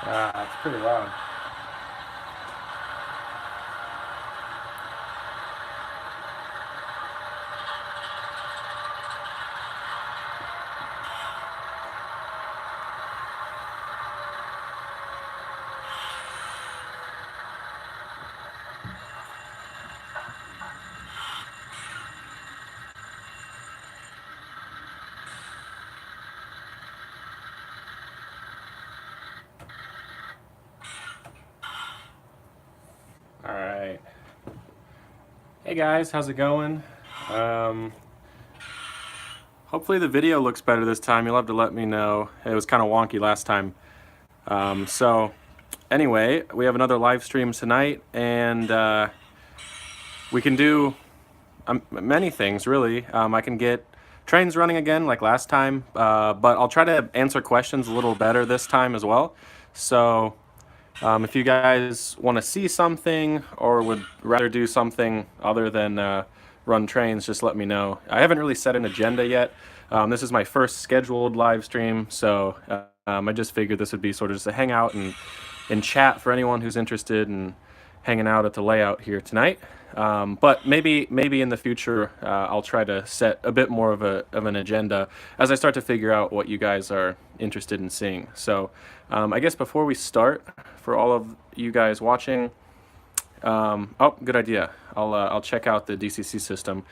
It's pretty loud. All right. Hey guys, how's it going? Hopefully the video looks better this time. You'll have to let me know. It was kind of wonky last time. So anyway, we have another live stream tonight, and we can do many things really. I can get trains running again like last time, but I'll try to answer questions a little better this time as well. So if you guys want to see something or would rather do something other than run trains, just let me know. I haven't really set an agenda yet. This is my first scheduled live stream, so I just figured this would be sort of just a hangout and chat for anyone who's interested in hanging out at the layout here tonight. But maybe in the future I'll try to set a bit more of an agenda as I start to figure out what you guys are interested in seeing. So I guess before we start, for all of you guys watching, oh, good idea. I'll check out the DCC system.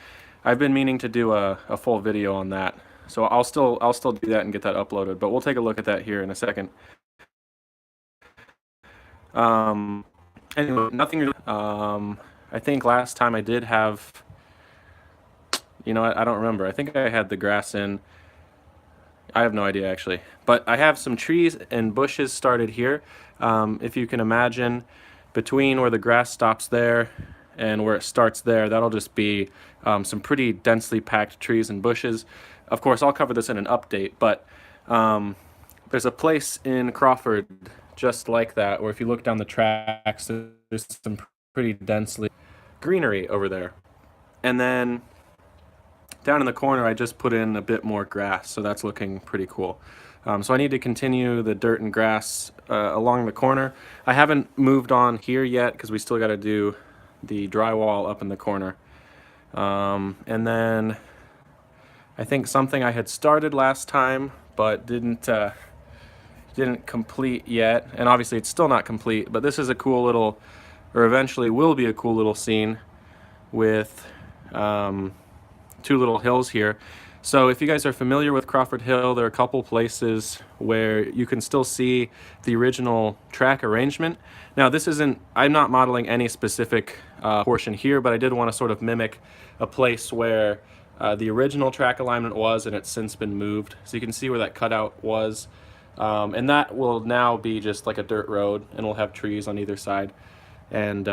I've been meaning to do a full video on that, so I'll still do that and get that uploaded. But we'll take a look at that here in a second. Anyway, nothing. I think last time I did have. You know what? I don't remember. I think I had the grass in. I have no idea actually, but I have some trees and bushes started here. If you can imagine, between where the grass stops there and where it starts there, that'll just be some pretty densely packed trees and bushes. Of course, I'll cover this in an update, but there's a place in Crawford just like that, where if you look down the tracks, there's some pretty densely greenery over there. And then down in the corner, I just put in a bit more grass, so that's looking pretty cool. So I need to continue the dirt and grass along the corner. I haven't moved on here yet because we still got to do the drywall up in the corner. And then I think something I had started last time but didn't complete yet, and obviously it's still not complete, but this is a cool little, or eventually will be a cool little scene with two little hills here. So if you guys are familiar with Crawford Hill, there are a couple places where you can still see the original track arrangement. Now this isn't, I'm not modeling any specific portion here, but I did want to sort of mimic a place where the original track alignment was, and it's since been moved. So you can see where that cutout was. And that will now be just like a dirt road, and we'll have trees on either side. And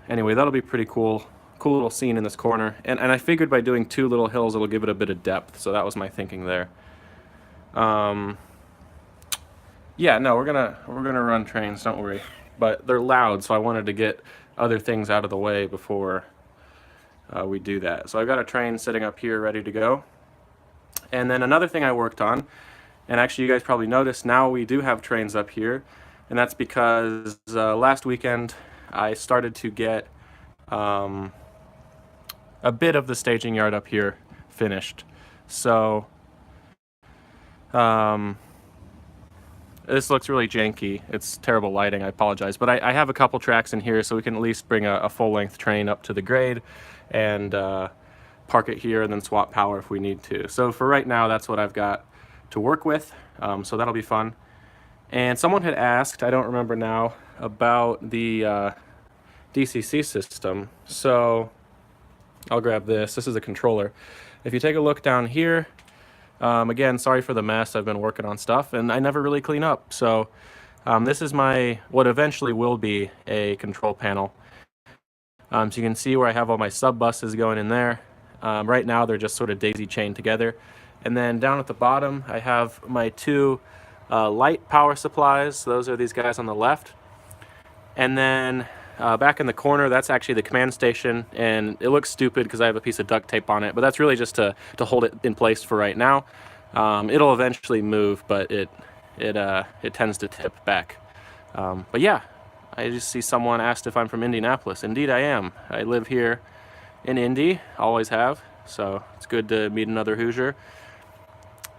anyway, that'll be pretty cool little scene in this corner. And I figured by doing two little hills, it'll give it a bit of depth. So that was my thinking there. Yeah, no, we're gonna run trains, don't worry. But they're loud, so I wanted to get other things out of the way before we do that. So I've got a train sitting up here ready to go. And then another thing I worked on, and actually you guys probably noticed, now we do have trains up here, and that's because last weekend I started to get a bit of the staging yard up here finished. So this looks really janky. It's terrible lighting, I apologize, but I have a couple tracks in here so we can at least bring a full-length train up to the grade and park it here and then swap power if we need to. So for right now, that's what I've got to work with, so that'll be fun. And someone had asked, I don't remember now, about the DCC system. So I'll grab this. This is a controller. If you take a look down here, again, sorry for the mess. I've been working on stuff and I never really clean up. So this is what eventually will be a control panel. So you can see where I have all my sub buses going in there. Right now they're just sort of daisy chained together. And then down at the bottom, I have my two light power supplies. Those are these guys on the left. And then back in the corner, that's actually the command station. And it looks stupid because I have a piece of duct tape on it, but that's really just to hold it in place for right now. It'll eventually move, but it tends to tip back But yeah, I just see someone asked if I'm from Indianapolis. Indeed I am. I live here in Indy, always have, so it's good to meet another Hoosier.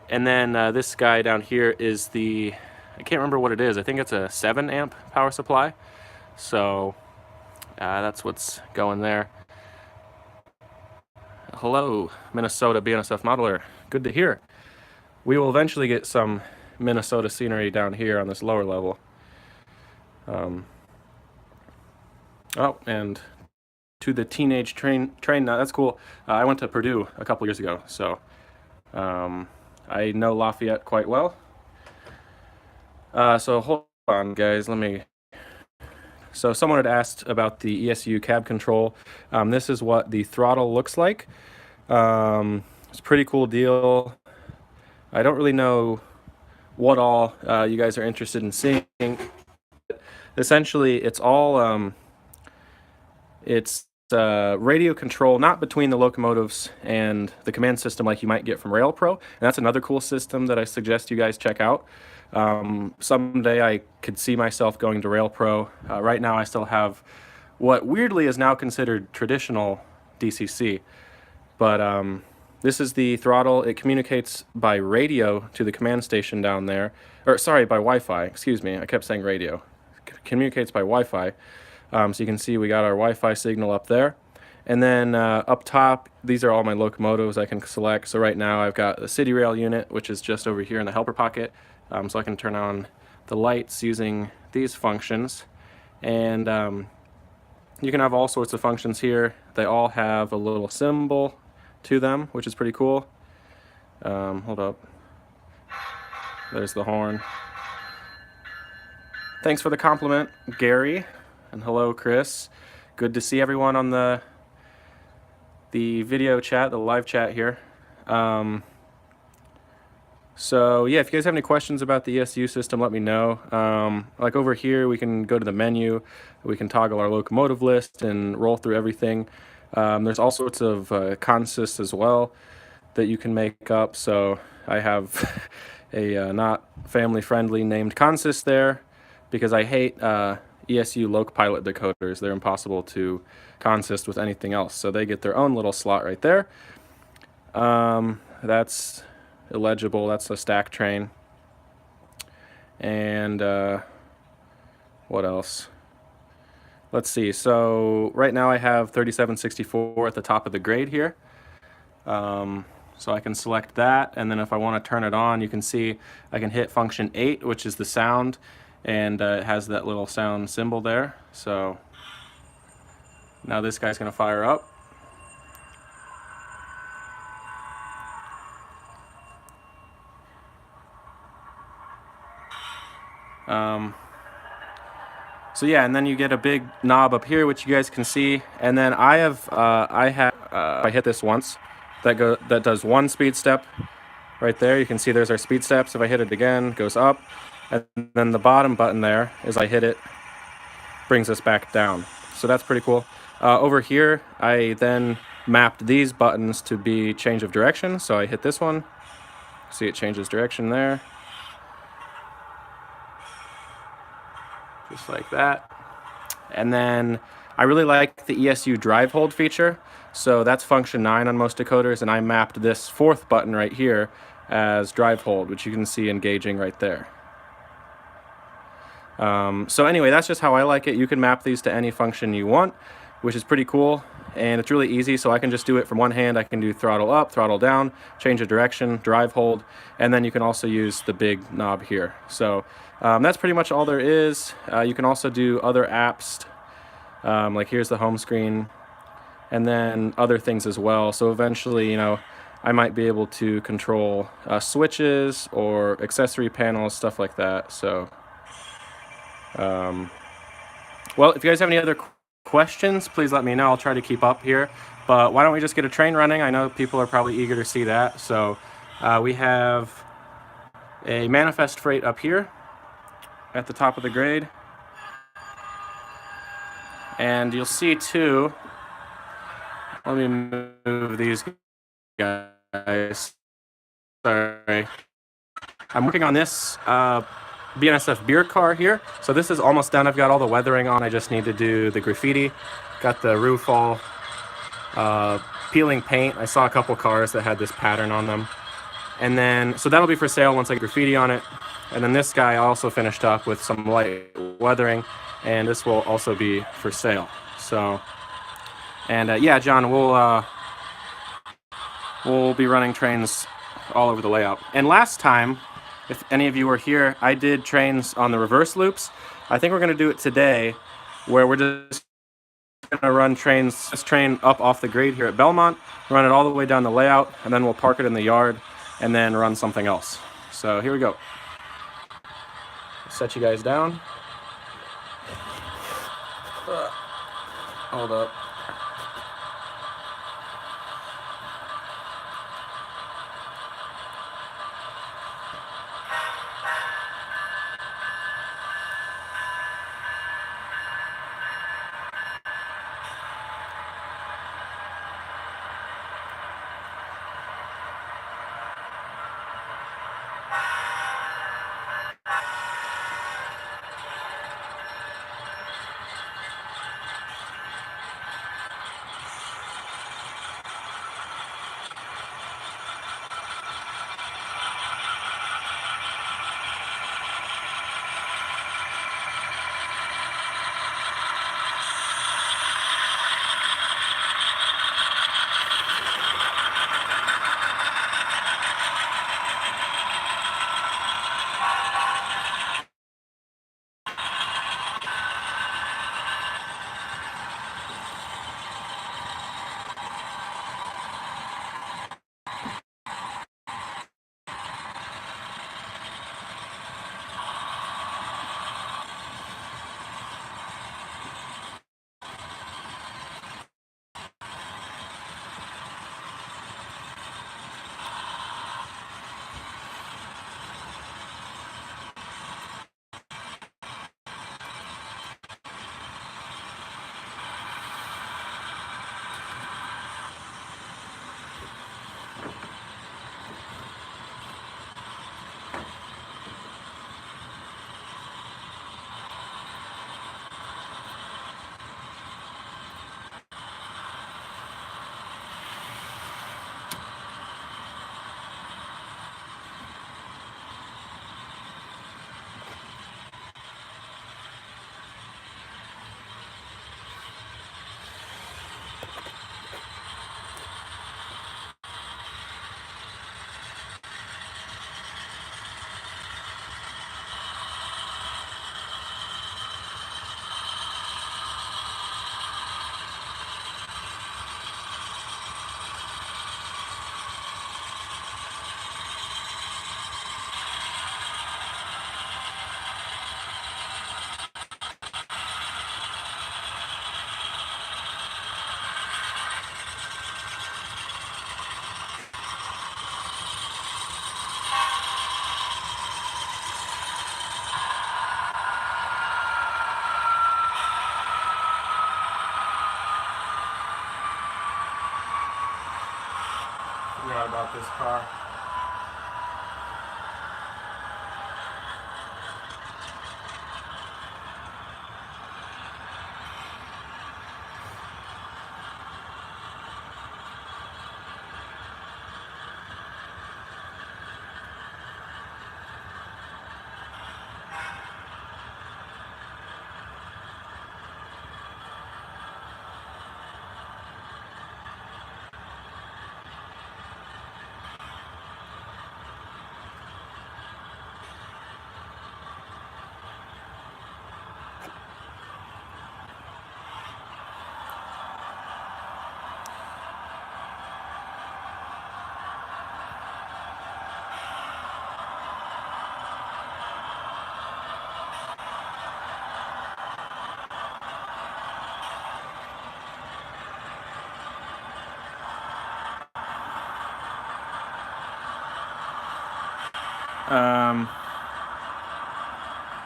And then this guy down here is the, I can't remember what it is, I think it's a 7 amp power supply. So that's what's going there. Hello, Minnesota BNSF modeler. Good to hear. We will eventually get some Minnesota scenery down here on this lower level. Oh, and to the teenage train now, that's cool. I went to Purdue a couple years ago, so I know Lafayette quite well. So hold on, guys, let me... So someone had asked about the ESU cab control. This is what the throttle looks like. It's a pretty cool deal. I don't really know what all you guys are interested in seeing. Essentially, it's all it's radio control, not between the locomotives and the command system like you might get from RailPro. And that's another cool system that I suggest you guys check out. Someday I could see myself going to RailPro. Right now I still have what weirdly is now considered traditional DCC. But this is the throttle. It communicates by radio to the command station down there. Or sorry, by Wi-Fi, excuse me. I kept saying radio. It communicates by Wi-Fi. So you can see we got our Wi-Fi signal up there. And then up top, these are all my locomotives I can select. So right now I've got the City Rail unit, which is just over here in the helper pocket. So I can turn on the lights using these functions. And you can have all sorts of functions here. They all have a little symbol to them, which is pretty cool. Hold up. There's the horn. Thanks for the compliment, Gary. And hello, Chris. Good to see everyone on the video chat, the live chat here. So yeah, if you guys have any questions about the ESU system, let me know. Like over here, we can go to the menu, we can toggle our locomotive list and roll through everything. There's all sorts of consists as well that you can make up. So I have a not family-friendly named consist there because I hate ESU Lock pilot decoders. They're impossible to consist with anything else. So they get their own little slot right there. That's illegible. That's a stack train. And what else? Let's see. So right now I have 3764 at the top of the grade here. So I can select that, and then if I want to turn it on, you can see I can hit function 8, which is the sound, and it has that little sound symbol there. So now this guy's going to fire up. So yeah, and then you get a big knob up here, which you guys can see, and then I hit this once, that does one speed step right there. You can see there's our speed steps. If I hit it again, it goes up, and then the bottom button there, as I hit it, brings us back down. So that's pretty cool. Over here, I then mapped these buttons to be change of direction. So I hit this one, see it changes direction there. Just like that. And then I really like the ESU drive hold feature. So that's function 9 on most decoders, and I mapped this 4th button right here as drive hold, which you can see engaging right there. So anyway, that's just how I like it. You can map these to any function you want, which is pretty cool, and it's really easy. So I can just do it from one hand. I can do throttle up, throttle down, change of direction, drive hold, and then you can also use the big knob here. So that's pretty much all there is. You can also do other apps, like here's the home screen, and then other things as well. So eventually, you know, I might be able to control switches or accessory panels, stuff like that. So, well, if you guys have any other questions, please let me know. I'll try to keep up here. But why don't we just get a train running? I know people are probably eager to see that. So we have a manifest freight up here at the top of the grade. And you'll see too, let me move these guys. Sorry. I'm working on this BNSF beer car here. So this is almost done. I've got all the weathering on. I just need to do the graffiti. Got the roof all peeling paint. I saw a couple cars that had this pattern on them. And then, so that'll be for sale once I get graffiti on it. And then this guy I also finished up with some light weathering, and this will also be for sale. So, and yeah, John, we'll be running trains all over the layout. And last time, if any of you were here, I did trains on the reverse loops. I think we're going to do it today, where we're just going to run this train up off the grade here at Belmont, run it all the way down the layout, and then we'll park it in the yard, and then run something else. So here we go. Set you guys down. Hold up. Forgot about this car.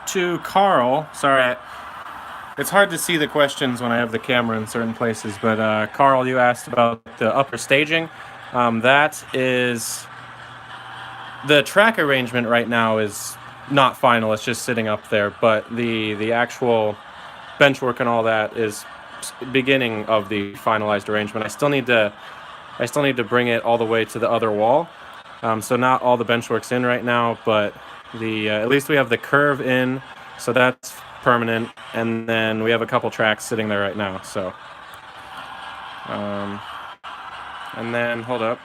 To Carl, sorry, it's hard to see the questions when I have the camera in certain places, but Carl, you asked about the upper staging. That is, the track arrangement right now is not final, it's just sitting up there, but the actual bench work and all that is beginning of the finalized arrangement. I still need to bring it all the way to the other wall. So not all the bench work's in right now, but at least we have the curve in, so that's permanent, and then we have a couple tracks sitting there right now. So, and then hold up.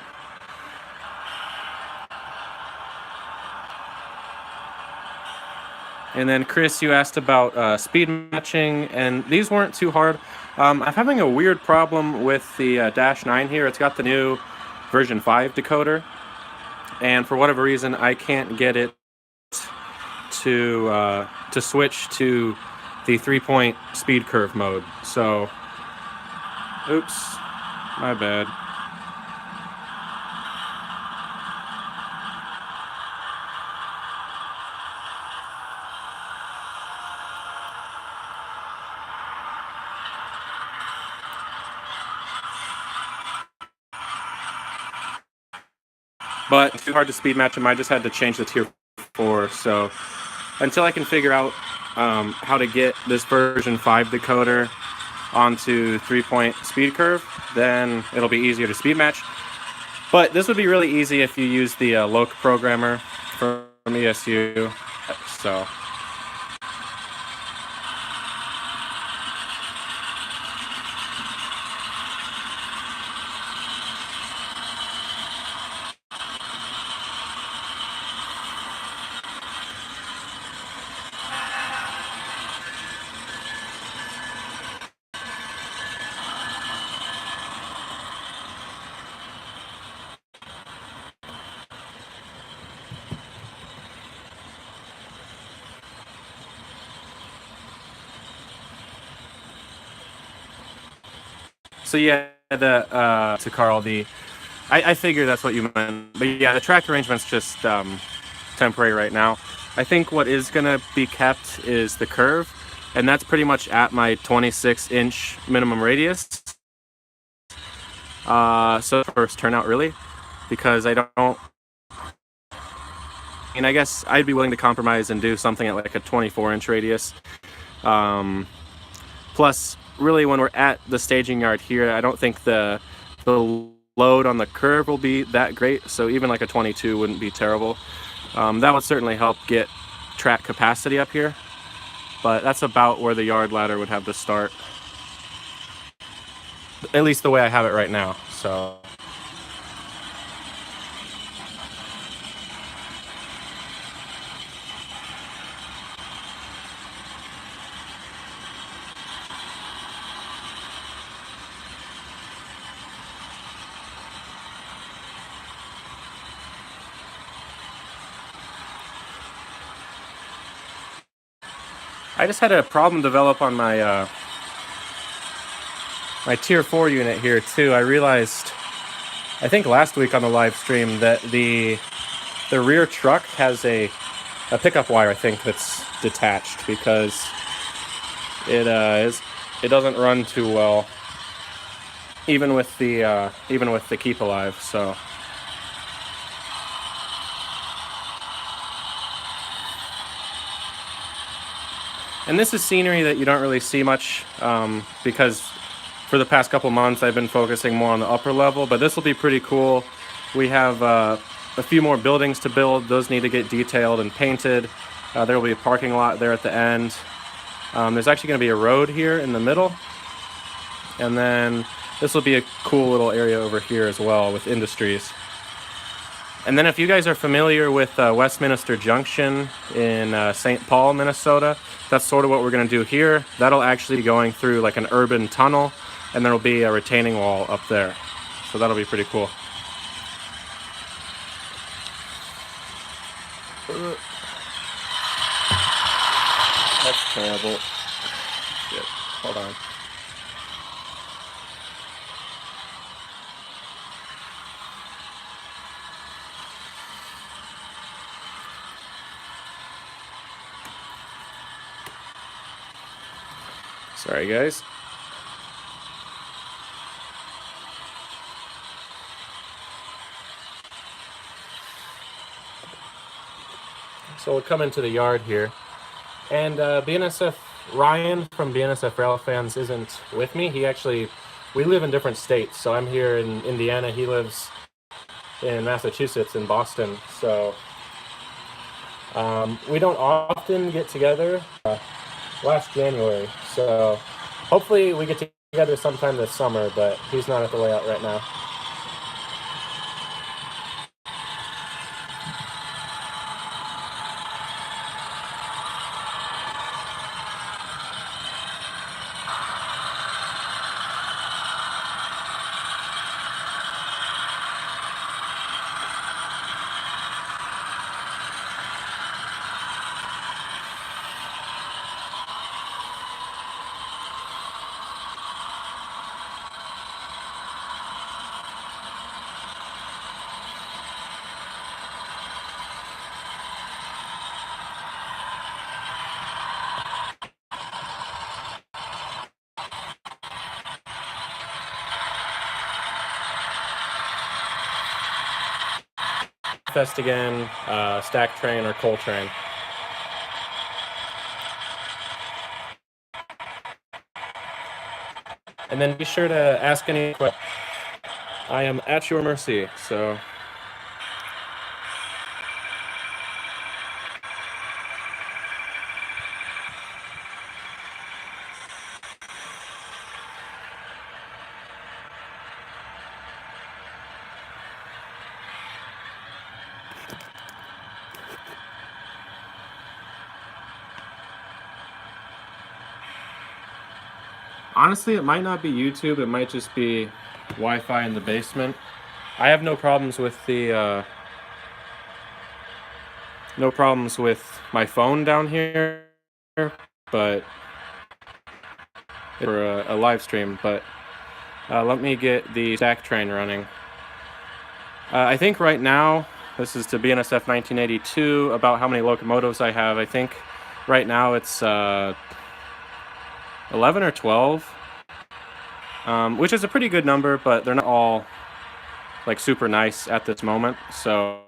And then Chris, you asked about speed matching, and these weren't too hard. I'm having a weird problem with the Dash 9 here. It's got the new version 5 decoder, and for whatever reason, I can't get it to switch to the 3-point speed curve mode. So, oops, my bad. But too hard to speed match them. I just had to change the tier 4. So until I can figure out how to get this version 5 decoder onto 3-point speed curve, then it'll be easier to speed match. But this would be really easy if you use the Lock programmer from ESU. So. So yeah, to Carl, I figured that's what you meant. But yeah, the track arrangement's just temporary right now. I think what is gonna be kept is the curve, and that's pretty much at my 26-inch minimum radius. So first turnout really, because I don't. And I guess I'd be willing to compromise and do something at like a 24-inch radius. Plus, really, when we're at the staging yard here, I don't think the load on the curve will be that great, so even like a 22 wouldn't be terrible. That would certainly help get track capacity up here, but that's about where the yard ladder would have to start, at least the way I have it right now. So I just had a problem develop on my my tier 4 unit here too. I realized, I think last week on the live stream, that the rear truck has a pickup wire, I think, that's detached, because it doesn't run too well, even with the keep alive. So. And this is scenery that you don't really see much, because for the past couple months I've been focusing more on the upper level, but this will be pretty cool. We have a few more buildings to build. Those need to get detailed and painted. There will be a parking lot there at the end. There's actually going to be a road here in the middle. And then this will be a cool little area over here as well with industries. And then if you guys are familiar with Westminster Junction in St. Paul, Minnesota, that's sort of what we're going to do here. That'll actually be going through like an urban tunnel, and there'll be a retaining wall up there. So that'll be pretty cool. That's terrible. Shit. Hold on. Sorry, guys. So we'll come into the yard here. And BNSF, Ryan from BNSF Rail Fans isn't with me. We live in different states. So I'm here in Indiana. He lives in Massachusetts, in Boston. So we don't often get together. Last January. So hopefully we get together sometime this summer, but he's not at the layout right now. Fest again, stack train or coal train. And then be sure to ask any questions. I am at your mercy, so. Honestly, it might not be YouTube, it might just be Wi-Fi in the basement. I have no problems with the, no problems with my phone down here, but for a live stream, but let me get the stack train running. I think right now, this is to BNSF 1982, about how many locomotives I have. I think right now it's 11 or 12, which is a pretty good number, but they're not all like super nice at this moment. So,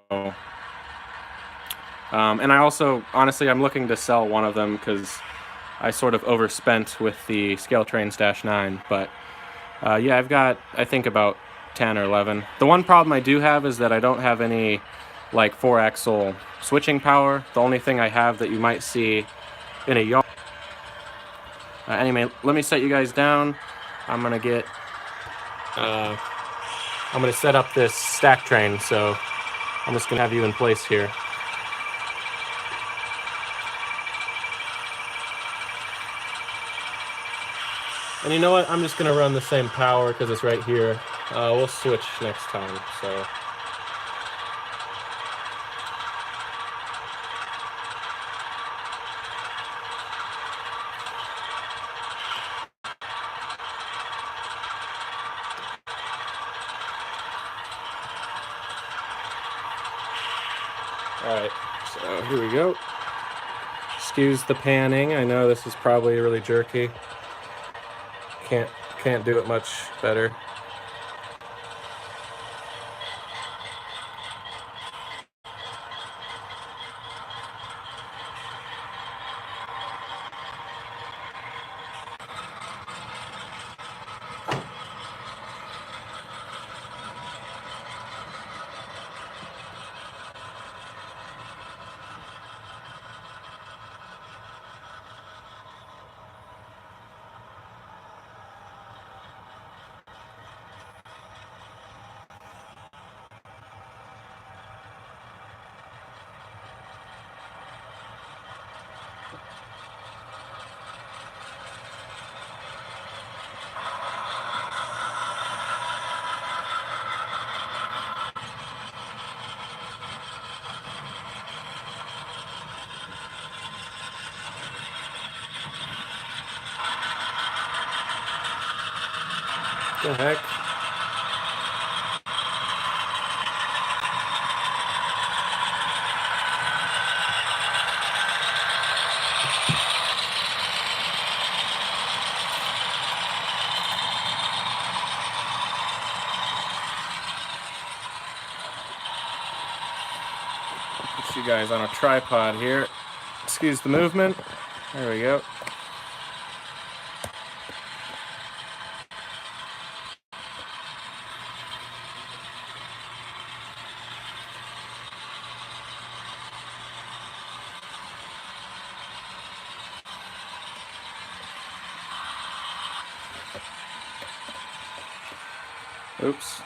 and I also, honestly, I'm looking to sell one of them because I sort of overspent with the Scale Trains -9, but yeah, I've got, I think, about 10 or 11. The one problem I do have is that I don't have any like 4-axle switching power. The only thing I have that you might see in a yard. Anyway, let me set you guys down. I'm gonna set up this stack train, so I'm just gonna have you in place here. And you know what? I'm just gonna run the same power because it's right here. We'll switch next time, so. Alright, so here we go. Excuse the panning. I know this is probably really jerky. Can't do it much better. What the heck? Put you you guys on a tripod here. Excuse the movement. There we go. Oops.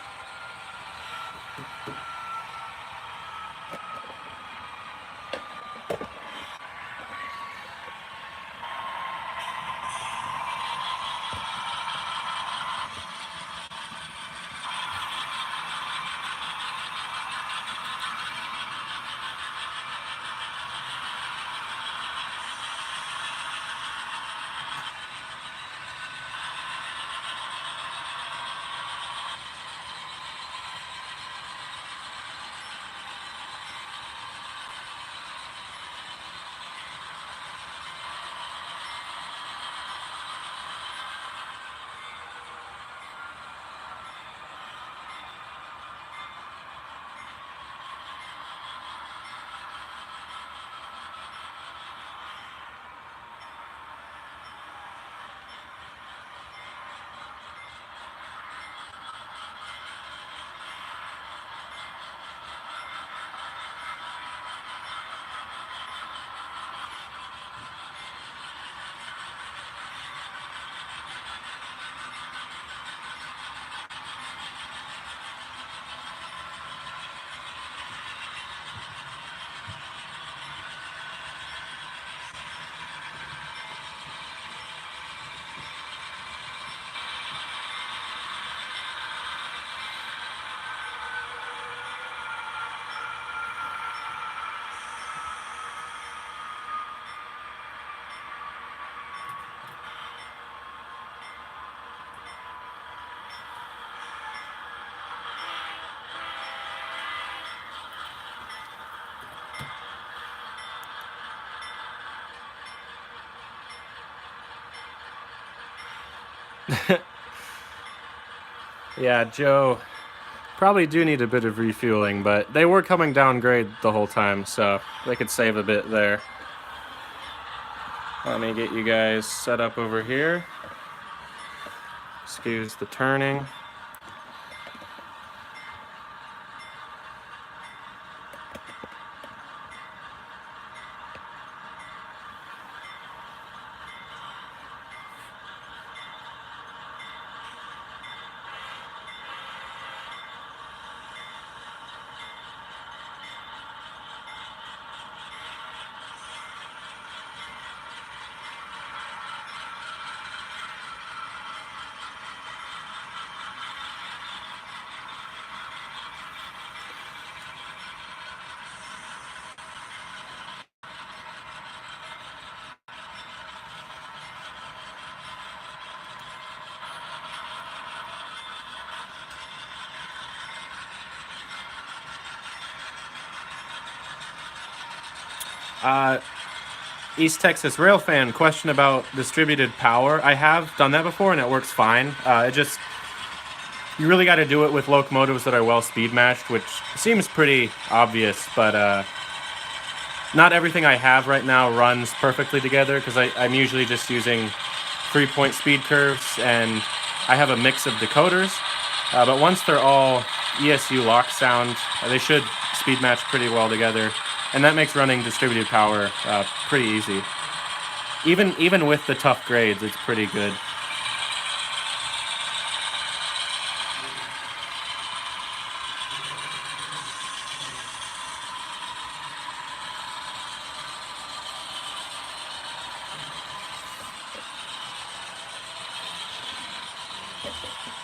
Yeah, Joe, probably do need a bit of refueling, but they were coming down grade the whole time, so they could save a bit there. Let me get you guys set up over here. Excuse the turning. East Texas Railfan, question about distributed power. I have done that before and it works fine. You really got to do it with locomotives that are well speed matched, which seems pretty obvious, but not everything I have right now runs perfectly together because I'm usually just using 3-point speed curves and I have a mix of decoders. But once they're all ESU Lock sound, they should speed match pretty well together. And that makes running distributed power pretty easy. Even with the tough grades, it's pretty good.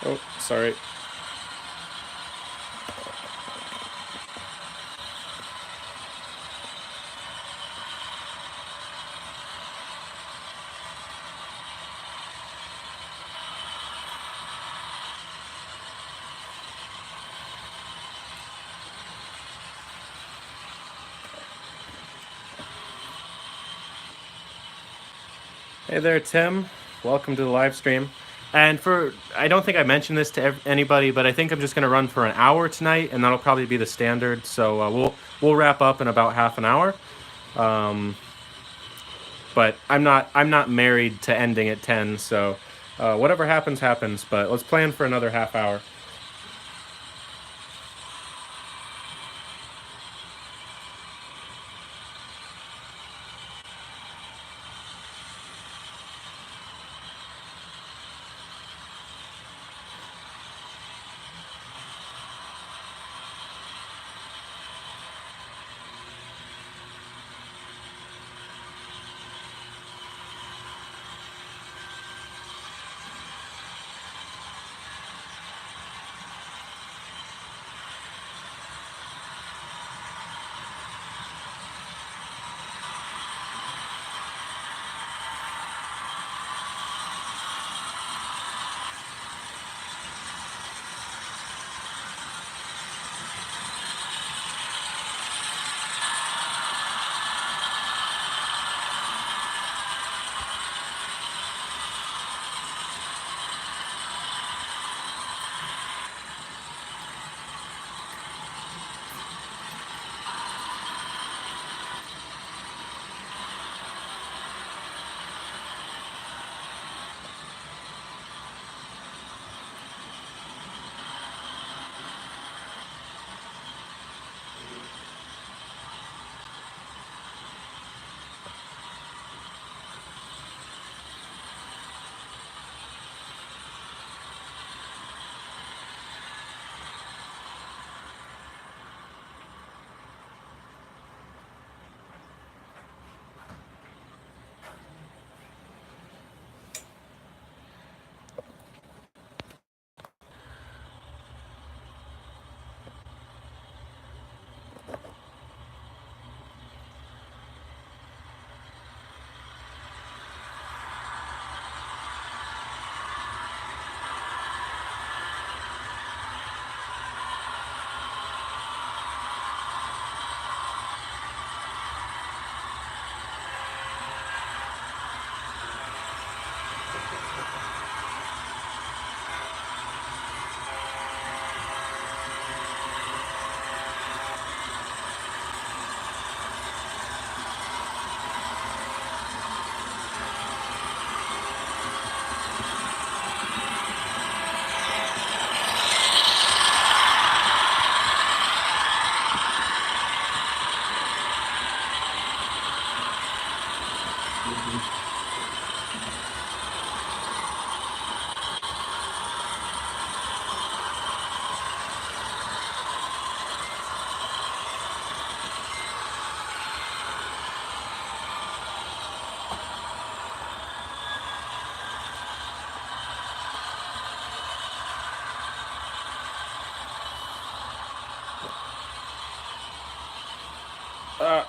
Oh, sorry. Hey there, Tim. Welcome to the live stream. And I don't think I mentioned this to anybody, but I think I'm just going to run for an hour tonight, and that'll probably be the standard. So we'll wrap up in about half an hour. But I'm not married to ending at 10, so whatever happens, happens. But let's plan for another half hour.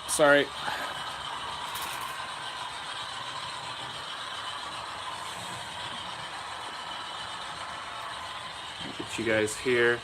Sorry. Get you guys here.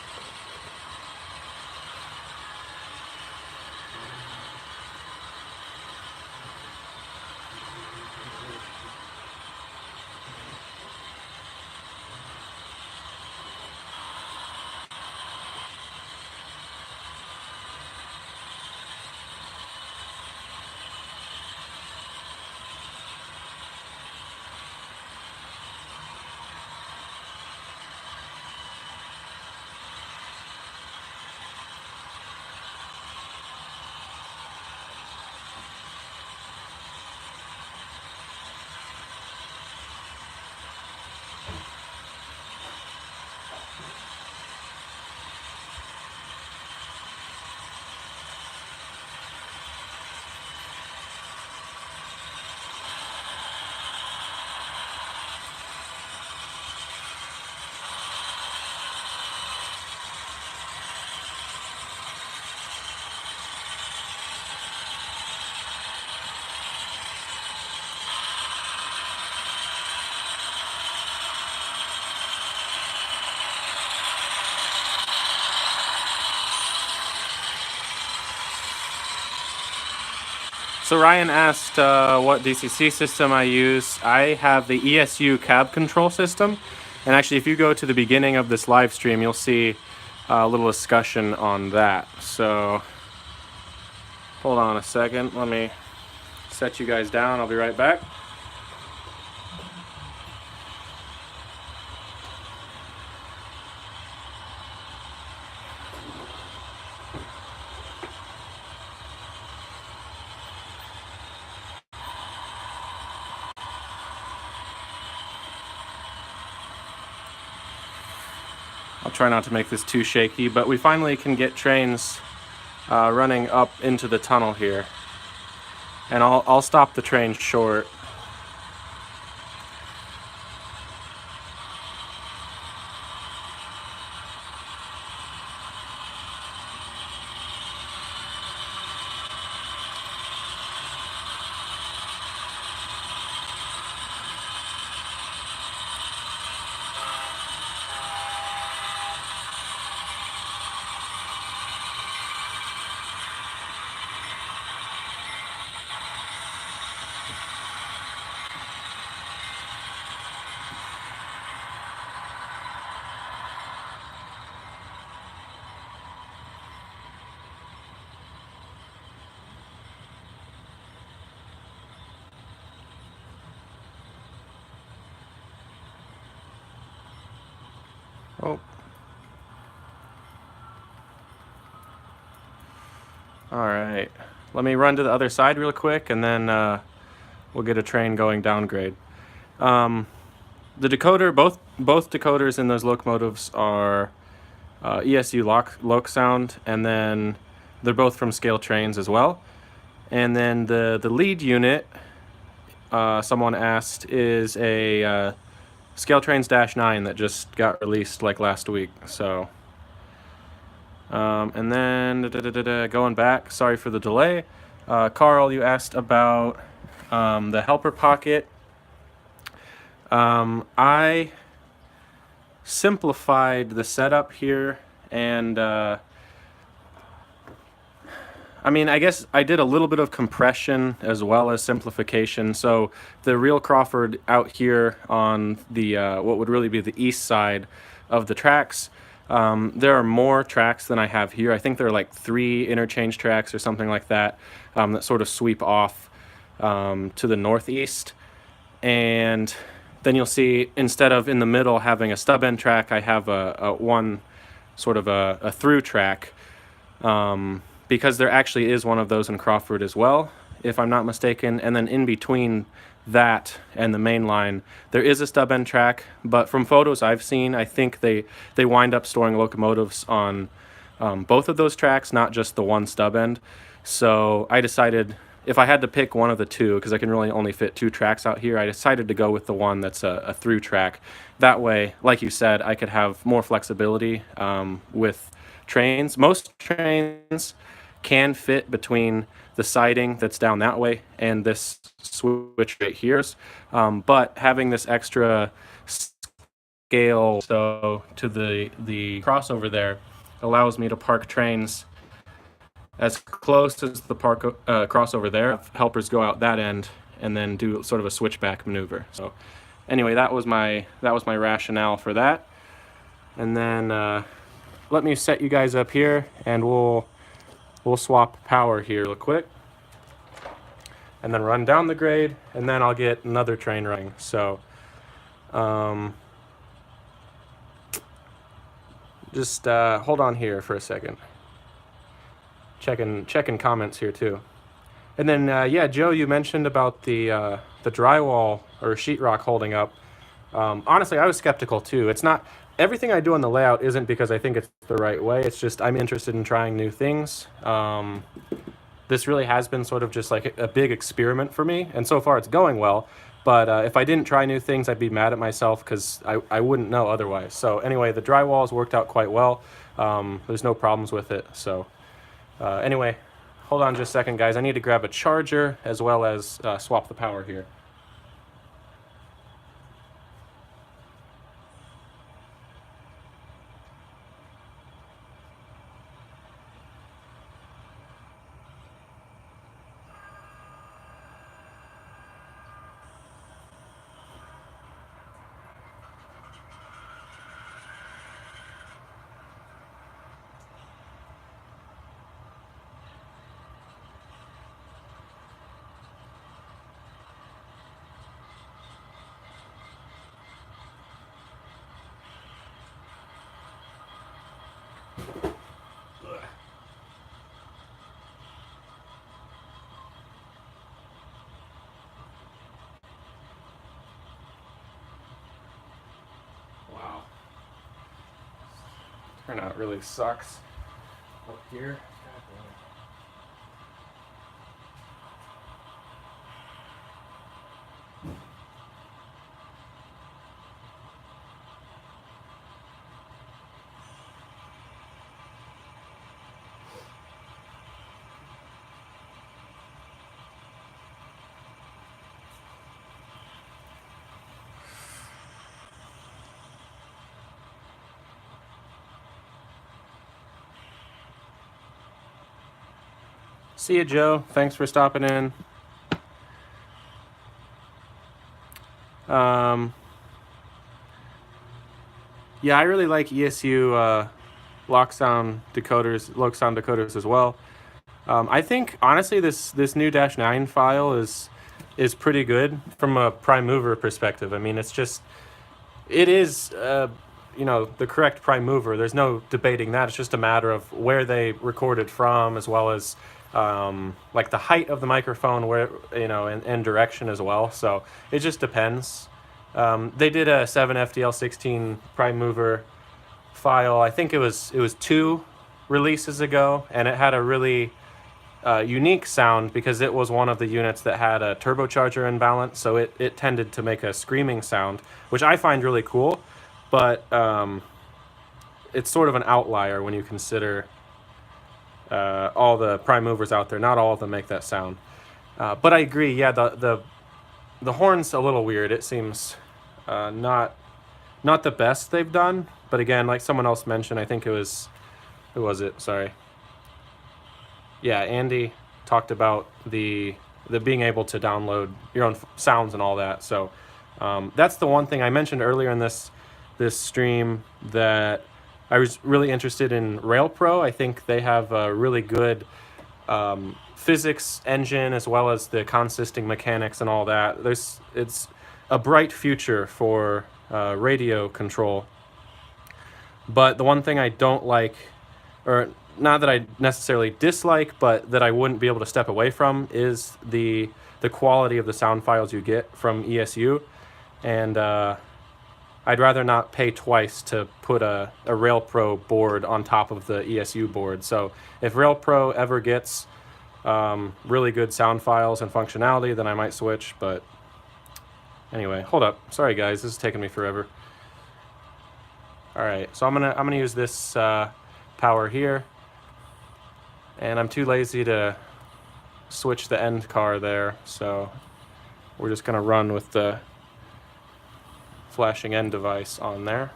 So Ryan asked what DCC system I use. I have the ESU cab control system. And actually, if you go to the beginning of this live stream, you'll see a little discussion on that. So Hold on a second, let me set you guys down, I'll be right back. I'll try not to make this too shaky, but we finally can get trains running up into the tunnel here. And I'll stop the train short. Oh. Alright. Let me run to the other side real quick and then we'll get a train going downgrade. The decoder, both decoders in those locomotives are ESU Lock sound, and then they're both from scale trains as well. And then the lead unit, someone asked, is a Scale Trains -9 that just got released like last week. So, and then going back, sorry for the delay. Carl, you asked about the helper pocket. I simplified the setup here, and I mean, I guess I did a little bit of compression as well as simplification. So the real Crawford out here on the what would really be the east side of the tracks, there are more tracks than I have here. I think there are like 3 interchange tracks or something like that that sort of sweep off to the northeast. And then you'll see, instead of in the middle having a stub end track, I have a one sort of a through track. Because there actually is one of those in Crawford as well, if I'm not mistaken. And then in between that and the main line, there is a stub end track, but from photos I've seen, I think they wind up storing locomotives on both of those tracks, not just the one stub end. So I decided, if I had to pick one of the two, because I can really only fit 2 tracks out here, I decided to go with the one that's a through track. That way, like you said, I could have more flexibility with trains. Most trains can fit between the siding that's down that way and this switch right here, but having this extra scale so to the crossover there allows me to park trains as close as the crossover there. Helpers go out that end and then do sort of a switchback maneuver. So anyway, that was my rationale for that. And then let me set you guys up here, and we'll swap power here real quick, and then run down the grade, and then I'll get another train running. So just hold on here for a second. Checking comments here too. And then yeah, Joe, you mentioned about the drywall or sheetrock holding up. Honestly, I was skeptical too. It's not, everything I do on the layout isn't because I think it's the right way. It's just I'm interested in trying new things. This really has been sort of just like a big experiment for me, and so far it's going well. But if I didn't try new things, I'd be mad at myself because I wouldn't know otherwise. So anyway, the drywall has worked out quite well. There's no problems with it. So anyway, hold on just a second, guys. I need to grab a charger as well as swap the power here. turnout really sucks up here. See you, Joe. Thanks for stopping in. Yeah, I really like ESU lock sound decoders as well. I think honestly this new -9 file is pretty good from a prime mover perspective. I mean, it is you know, the correct prime mover. There's no debating that. It's just a matter of where they recorded from, as well as like the height of the microphone, where, you know, and direction as well. So it just depends. They did a 7FDL16 prime mover file. I think it was 2 releases ago, and it had a really unique sound because it was one of the units that had a turbocharger imbalance, so it tended to make a screaming sound, which I find really cool, but it's sort of an outlier when you consider all the prime movers out there. Not all of them make that sound. But I agree, yeah, the horn's a little weird. It seems not the best they've done, but again, like someone else mentioned, I think it was, who was it? Sorry. Yeah, Andy talked about the being able to download your own sounds and all that. So that's the one thing I mentioned earlier in this stream, that I was really interested in RailPro. I think they have a really good physics engine, as well as the consisting mechanics and all that. It's a bright future for radio control. But the one thing I don't like, or not that I necessarily dislike, but that I wouldn't be able to step away from, is the quality of the sound files you get from ESU. And I'd rather not pay twice to put a RailPro board on top of the ESU board. So if RailPro ever gets really good sound files and functionality, then I might switch. But anyway, hold up. Sorry guys, this is taking me forever. All right, so I'm gonna use this power here, and I'm too lazy to switch the end car there, so we're just gonna run with the flashing end device on there.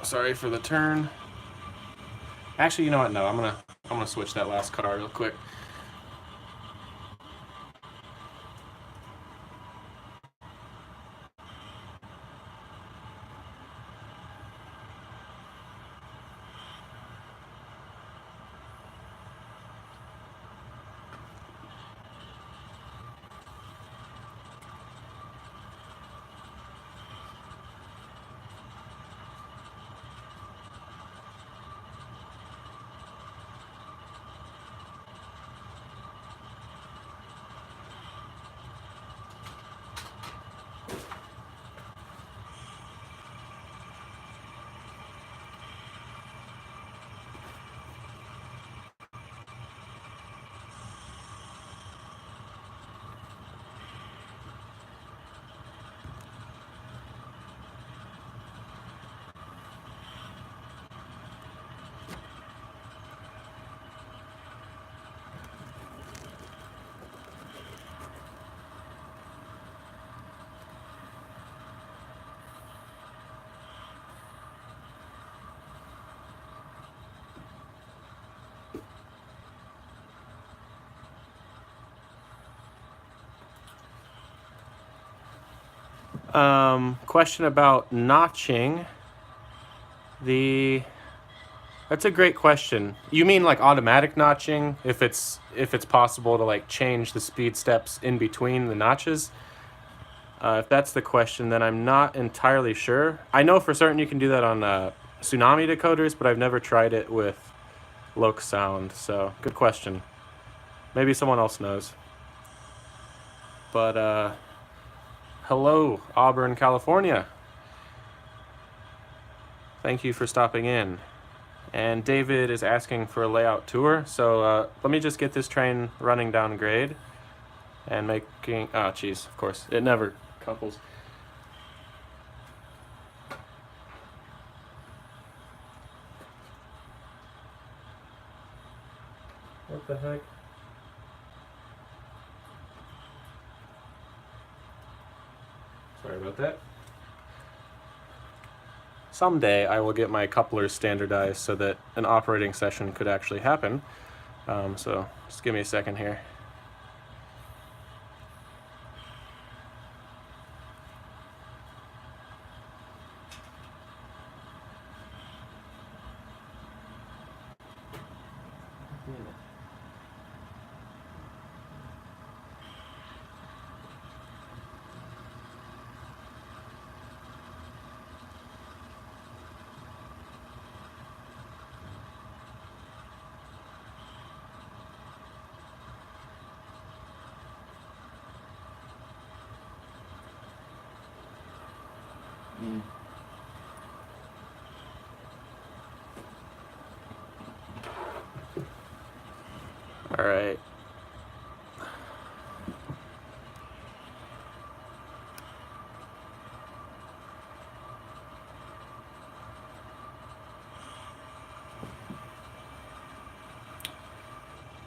Sorry for the turn. Actually, you know what? No, I'm gonna switch that last car real quick. Question about notching. That's a great question. You mean like automatic notching? If it's possible to like change the speed steps in between the notches? If that's the question, then I'm not entirely sure. I know for certain you can do that on Tsunami decoders, but I've never tried it with Loc sound. So good question. Maybe someone else knows. but hello, Auburn, California. Thank you for stopping in. And David is asking for a layout tour, so let me just get this train running down grade and making, oh geez, of course, it never couples. What the heck? Sorry about that. Someday I will get my couplers standardized so that an operating session could actually happen. So just give me a second here. All right.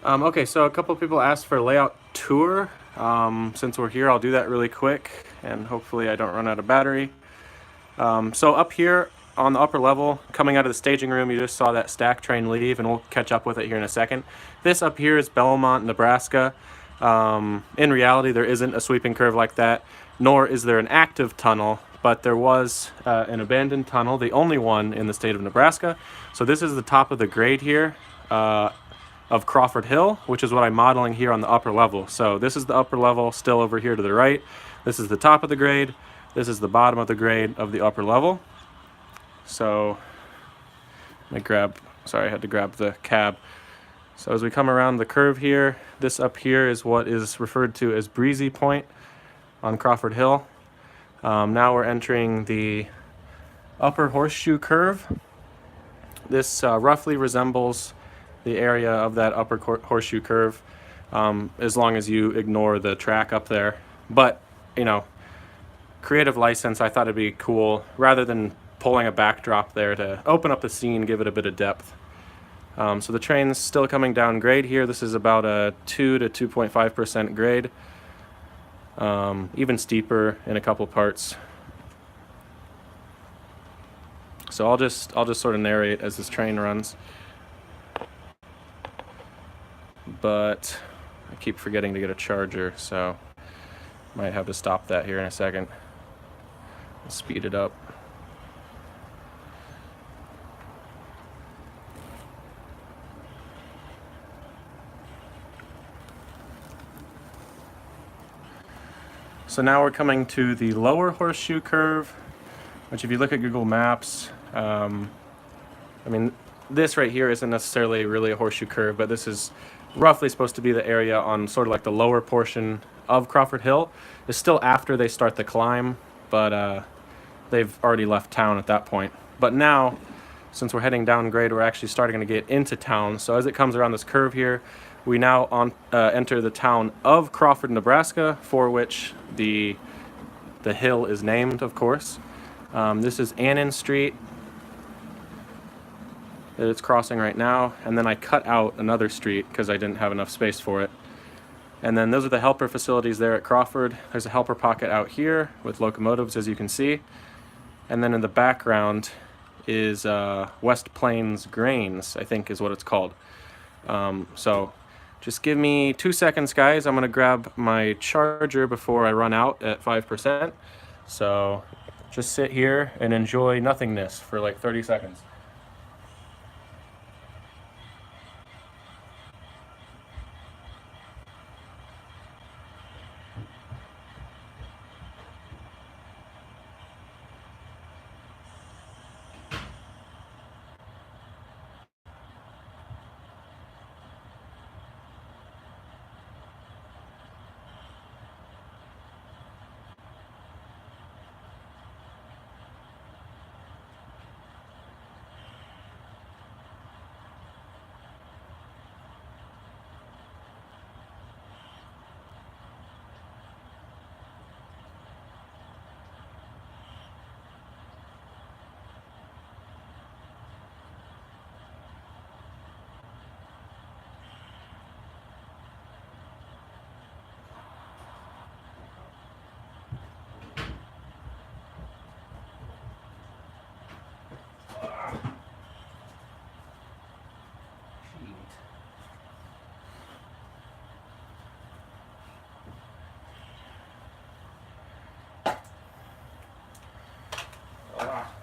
Okay, so a couple of people asked for a layout tour. Since we're here, I'll do that really quick, and hopefully I don't run out of battery. So up here on the upper level, coming out of the staging room, you just saw that stack train leave, and we'll catch up with it here in a second. This up here is Belmont, Nebraska. In reality, there isn't a sweeping curve like that, nor is there an active tunnel, but there was an abandoned tunnel, the only one in the state of Nebraska. So this is the top of the grade here of Crawford Hill, which is what I'm modeling here on the upper level. So this is the upper level, still over here to the right. This is the top of the grade. This is the bottom of the grade of the upper level. So let me grab, sorry, I had to grab the cab. So as we come around the curve here, this up here is what is referred to as Breezy Point on Crawford Hill. Now we're entering the upper Horseshoe Curve. This roughly resembles the area of that upper Horseshoe Curve, as long as you ignore the track up there. But, you know, creative license, I thought it'd be cool, rather than pulling a backdrop there, to open up the scene, give it a bit of depth. So the train's still coming down grade here. This is about a 2 to 2.5% grade, even steeper in a couple parts. So I'll just sort of narrate as this train runs. But I keep forgetting to get a charger, so might have to stop that here in a second. Speed it up. So now we're coming to the lower Horseshoe Curve, which if you look at Google Maps, I mean, this right here isn't necessarily really a horseshoe curve, but this is roughly supposed to be the area on sort of like the lower portion of Crawford Hill. It's still after they start the climb, but they've already left town at that point. But now, since we're heading down grade, we're actually starting to get into town. So as it comes around this curve here, we now enter the town of Crawford, Nebraska, for which the hill is named, of course. This is Annan Street that it's crossing right now, and then I cut out another street because I didn't have enough space for it. And then those are the helper facilities there at Crawford. There's a helper pocket out here with locomotives, as you can see. And then in the background is West Plains Grains, I think is what it's called. So just give me 2 seconds, guys. I'm gonna grab my charger before I run out at 5%. So just sit here and enjoy nothingness for like 30 seconds.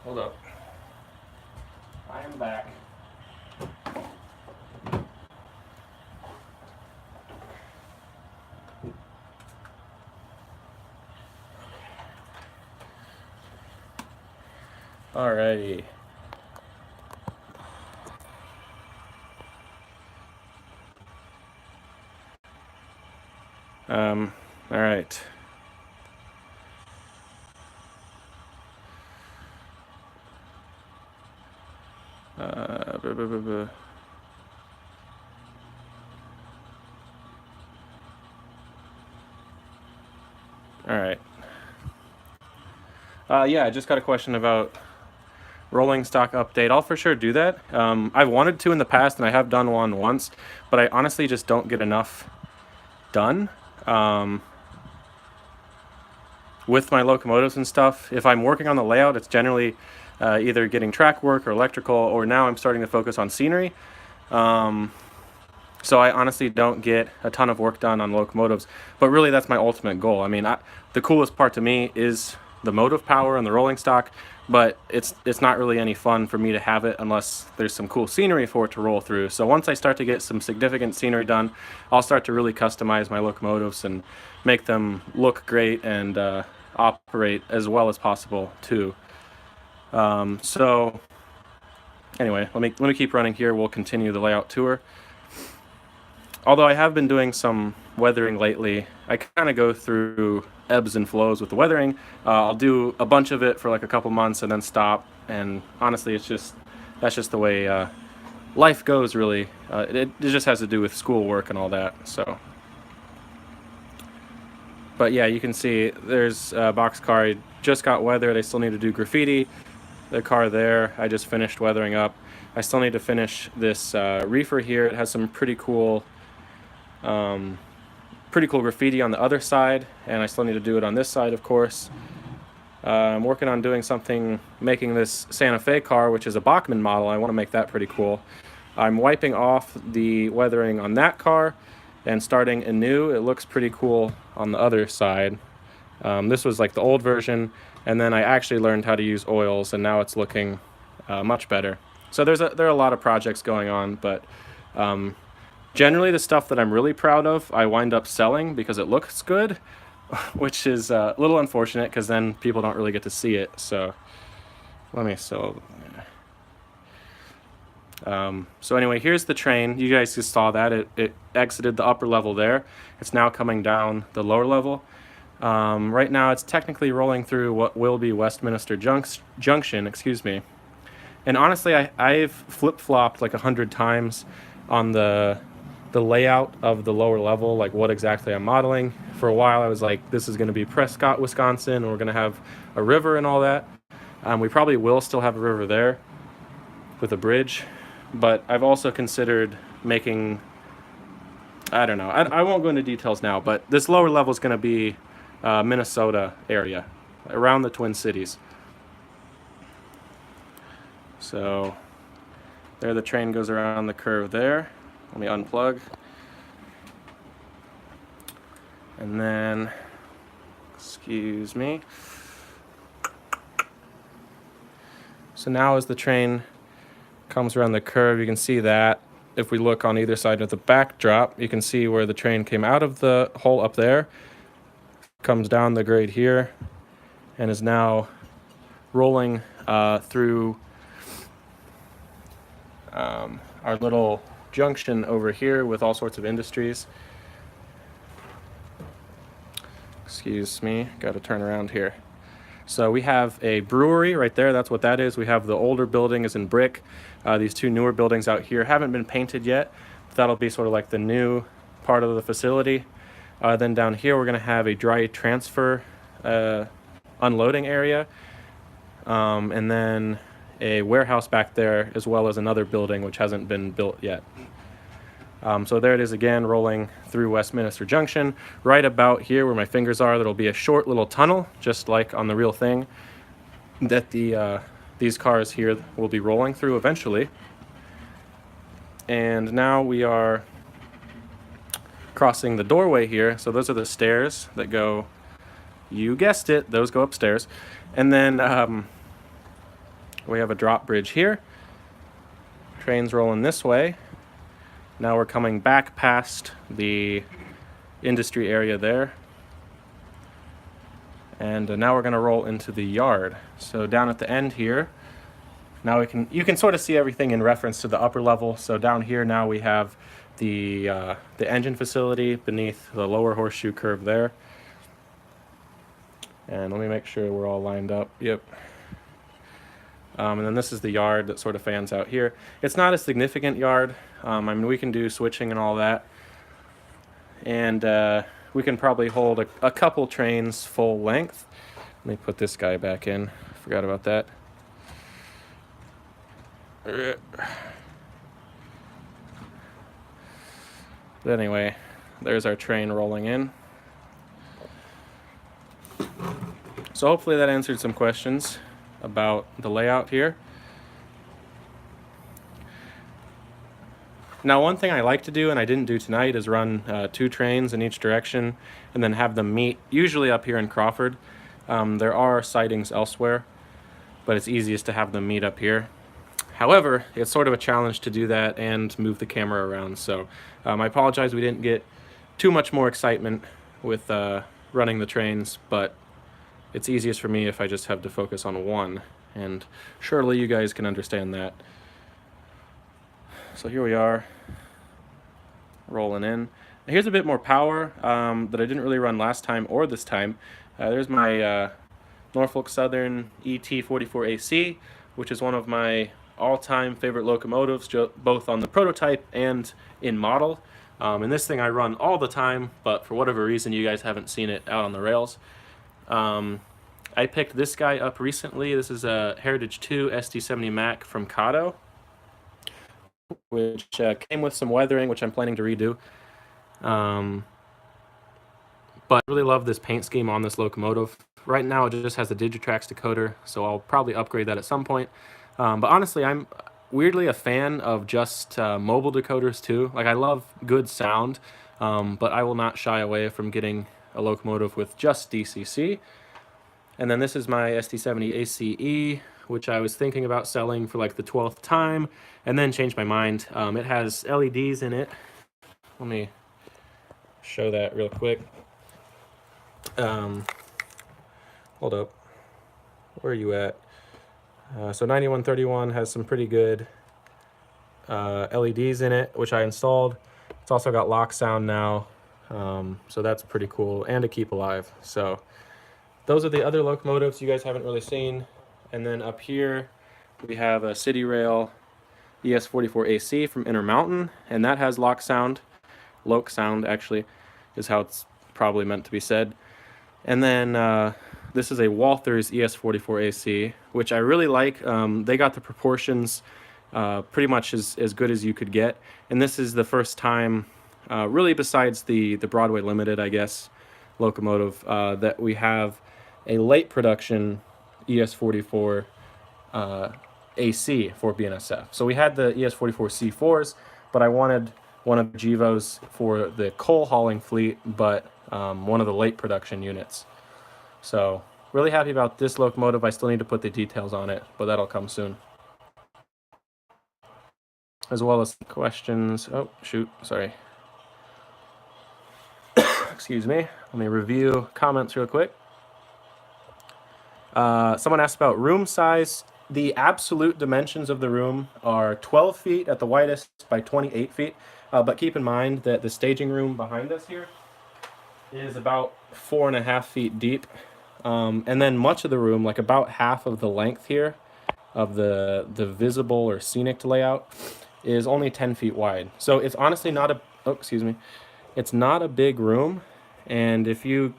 Hold up. I am back. Alrighty. All right. Blah, blah, blah, blah. All right. Yeah, I just got a question about rolling stock update. I'll for sure do that. I've wanted to in the past, and I have done one once, but I honestly just don't get enough done with my locomotives and stuff. If I'm working on the layout, it's generally either getting track work or electrical, or now I'm starting to focus on scenery. So I honestly don't get a ton of work done on locomotives, but really that's my ultimate goal. I mean, the coolest part to me is the motive power and the rolling stock, but it's not really any fun for me to have it unless there's some cool scenery for it to roll through. So once I start to get some significant scenery done, I'll start to really customize my locomotives and make them look great and operate as well as possible too. So anyway, let me keep running here. We'll continue the layout tour. Although I have been doing some weathering lately, I kind of go through ebbs and flows with the weathering. I'll do a bunch of it for like a couple months and then stop. And honestly, that's just the way life goes, really. It just has to do with schoolwork and all that. So, but yeah, you can see there's a boxcar. I just got weathered. I still need to do graffiti. The car there, I just finished weathering up. I still need to finish this reefer here. It has some pretty cool graffiti on the other side, and I still need to do it on this side, of course. I'm working on doing something, making this Santa Fe car, which is a Bachmann model. I want to make that pretty cool. I'm wiping off the weathering on that car and starting anew. It looks pretty cool on the other side. This was like the old version, and then I actually learned how to use oils, and now it's looking much better. So there are a lot of projects going on, but generally, the stuff that I'm really proud of, I wind up selling because it looks good, which is a little unfortunate because then people don't really get to see it. So let me so anyway, here's the train. You guys just saw that it exited the upper level there. It's now coming down the lower level. Right now, it's technically rolling through what will be Westminster Junction. Excuse me. And honestly, I've flip-flopped like 100 times on the layout of the lower level, like what exactly I'm modeling. For a while I was like, this is going to be Prescott, Wisconsin, and we're going to have a river and all that. We probably will still have a river there with a bridge, but I've also considered making, I don't know, I won't go into details now, but this lower level is going to be Minnesota area, around the Twin Cities. So there the train goes around the curve there. Let me unplug. And then, excuse me. So now as the train comes around the curve, you can see that if we look on either side of the backdrop, you can see where the train came out of the hole up there, comes down the grade here, and is now rolling through our little junction over here with all sorts of industries. Excuse me, got to turn around here. So we have a brewery right there. That's what that is. We have the older building is in brick. These two newer buildings out here haven't been painted yet. That'll be sort of like the new part of the facility. Then down here we're going to have a dry transfer unloading area, and then a warehouse back there, as well as another building which hasn't been built yet. So there it is again, rolling through Westminster Junction. Right about here where my fingers are, there'll be a short little tunnel, just like on the real thing, that these cars here will be rolling through eventually. And now we are crossing the doorway here. So those are the stairs that go, you guessed it, those go upstairs. And then We have a drop bridge here. Train's rolling this way. Now we're coming back past the industry area there. And now we're going to roll into the yard. So down at the end here, now you can sort of see everything in reference to the upper level. So down here now we have the engine facility beneath the lower horseshoe curve there. And let me make sure we're all lined up. Yep. And then this is the yard that sort of fans out here. It's not a significant yard. I mean, we can do switching and all that. And we can probably hold a couple trains full length. Let me put this guy back in. Forgot about that. But anyway, there's our train rolling in. So hopefully that answered some questions about the layout here. Now, one thing I like to do, and I didn't do tonight, is run 2 trains in each direction and then have them meet, usually up here in Crawford. There are sidings elsewhere, but it's easiest to have them meet up here. However, it's sort of a challenge to do that and move the camera around, so I apologize we didn't get too much more excitement with running the trains, but it's easiest for me if I just have to focus on one, and surely you guys can understand that. So here we are, rolling in. Here's a bit more power that I didn't really run last time or this time. There's my Norfolk Southern ET44AC, which is one of my all-time favorite locomotives, both on the prototype and in model. And this thing I run all the time, but for whatever reason you guys haven't seen it out on the rails. I picked this guy up recently. This is a Heritage 2 SD70 Mac from Kato, which came with some weathering, which I'm planning to redo. But I really love this paint scheme on this locomotive. Right now it just has the Digitrax decoder, so I'll probably upgrade that at some point. But honestly, I'm weirdly a fan of just mobile decoders too. Like, I love good sound, but I will not shy away from getting a locomotive with just DCC. And then this is my SD70 ACE, which I was thinking about selling for like the 12th time, and then changed my mind. It has LEDs in it. Let me show that real quick. Hold up. Where are you at? So 9131 has some pretty good LEDs in it, which I installed. It's also got lock sound now, so that's pretty cool, and a keep alive. So those are the other locomotives you guys haven't really seen. And then up here we have a City Rail ES44AC from Intermountain, and that has lock sound. Loc sound, actually, is how it's probably meant to be said. And then this is a Walthers ES44AC, which I really like. They got the proportions pretty much as good as you could get. And this is the first time, really besides the Broadway Limited, I guess, locomotive, that we have a late production ES44 AC for BNSF. So we had the ES44 C4s, but I wanted one of Gevo's for the coal hauling fleet, but one of the late production units. So really happy about this locomotive. I still need to put the details on it, but that'll come soon. As well as questions. Oh, shoot, sorry. Excuse me. Let me review comments real quick. Someone asked about room size. The absolute dimensions of the room are 12 feet at the widest by 28 feet. But keep in mind that the staging room behind us here is about 4.5 feet deep. And then much of the room, like about half of the length here of the visible or scenic layout, is only 10 feet wide. So it's honestly not a, it's not a big room. And if you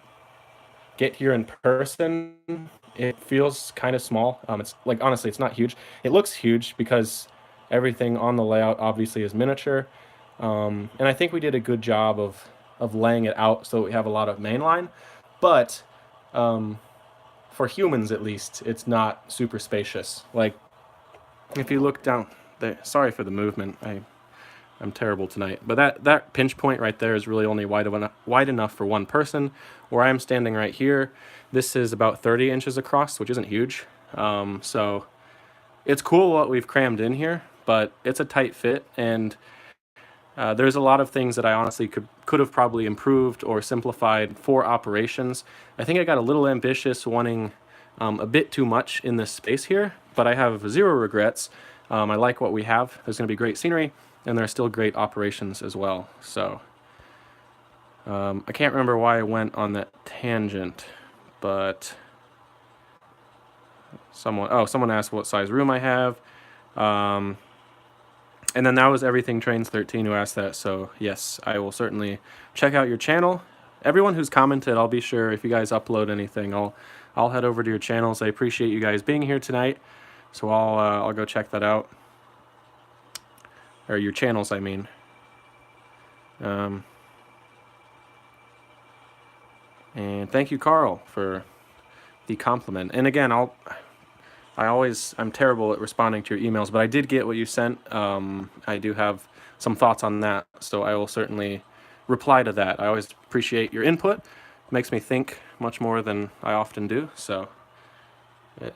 get here in person, it feels kind of small. It's like, honestly, it's not huge. It looks huge because everything on the layout obviously is miniature. And I think we did a good job of laying it out so we have a lot of mainline. But for humans, at least, it's not super spacious. Like, if you look down there, sorry for the movement, I'm terrible tonight, but that pinch point right there is really only wide enough for one person. Where I'm standing right here, this is about 30 inches across, which isn't huge. So it's cool what we've crammed in here, but it's a tight fit, and there's a lot of things that I honestly could have probably improved or simplified for operations. I think I got a little ambitious, wanting a bit too much in this space here, but I have zero regrets. I like what we have. There's going to be great scenery, and there's still great operations as well. So I can't remember why I went on that tangent, but someone asked what size room I have. And then that was Everything Trains 13 who asked that. So yes, I will certainly check out your channel. Everyone who's commented, I'll be sure if you guys upload anything, I'll head over to your channels. I appreciate you guys being here tonight, so I'll go check that out, or your channels, I mean. And thank you, Carl, for the compliment. And again, I'm terrible at responding to your emails, but I did get what you sent. I do have some thoughts on that, so I will certainly reply to that. I always appreciate your input. It makes me think much more than I often do, so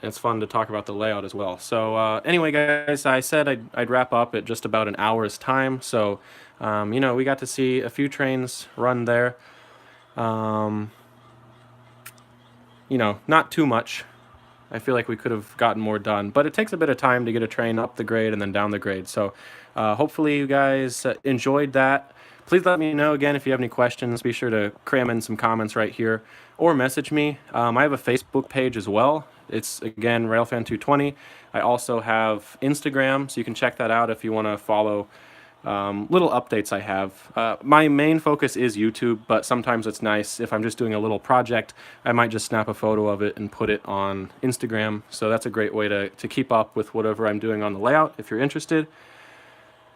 it's fun to talk about the layout as well. So anyway, guys, I said I'd wrap up at just about an hour's time, so you know, we got to see a few trains run there. You know, not too much. I feel like we could have gotten more done, but it takes a bit of time to get a train up the grade and then down the grade. So hopefully you guys enjoyed that. Please let me know again if you have any questions. Be sure to cram in some comments right here or message me. I have a Facebook page as well. It's, again, Railfan220. I also have Instagram, so you can check that out if you want to follow little updates I have. My main focus is YouTube, but sometimes it's nice if I'm just doing a little project, I might just snap a photo of it and put it on Instagram. So that's a great way to keep up with whatever I'm doing on the layout if you're interested.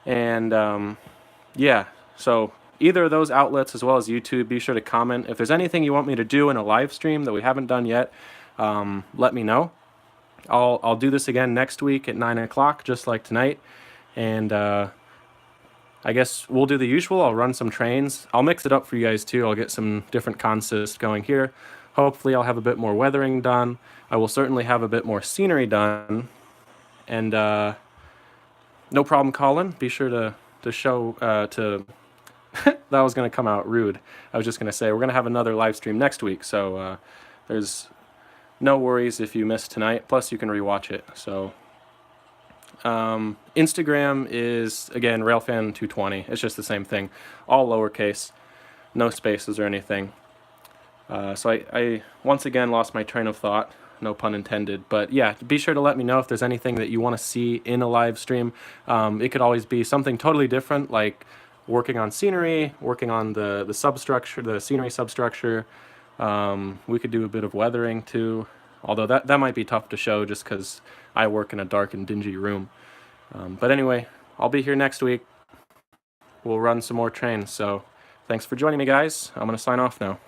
And yeah, so either of those outlets as well as YouTube, be sure to comment. If there's anything you want me to do in a live stream that we haven't done yet, let me know. I'll do this again next week at 9 o'clock, just like tonight. And I guess we'll do the usual. I'll run some trains. I'll mix it up for you guys too. I'll get some different consists going here. Hopefully I'll have a bit more weathering done. I will certainly have a bit more scenery done. And no problem, Colin. Be sure to show that was going to come out rude. I was just going to say we're going to have another live stream next week. So there's no worries if you missed tonight. Plus you can rewatch it. So Instagram is, again, Railfan220. It's just the same thing, all lowercase, no spaces or anything. So I once again lost my train of thought, no pun intended. But yeah, be sure to let me know if there's anything that you want to see in a live stream. It could always be something totally different, like working on scenery, working on the substructure, the scenery substructure. We could do a bit of weathering too. Although that might be tough to show just because I work in a dark and dingy room. But anyway, I'll be here next week. We'll run some more trains. So thanks for joining me, guys. I'm going to sign off now.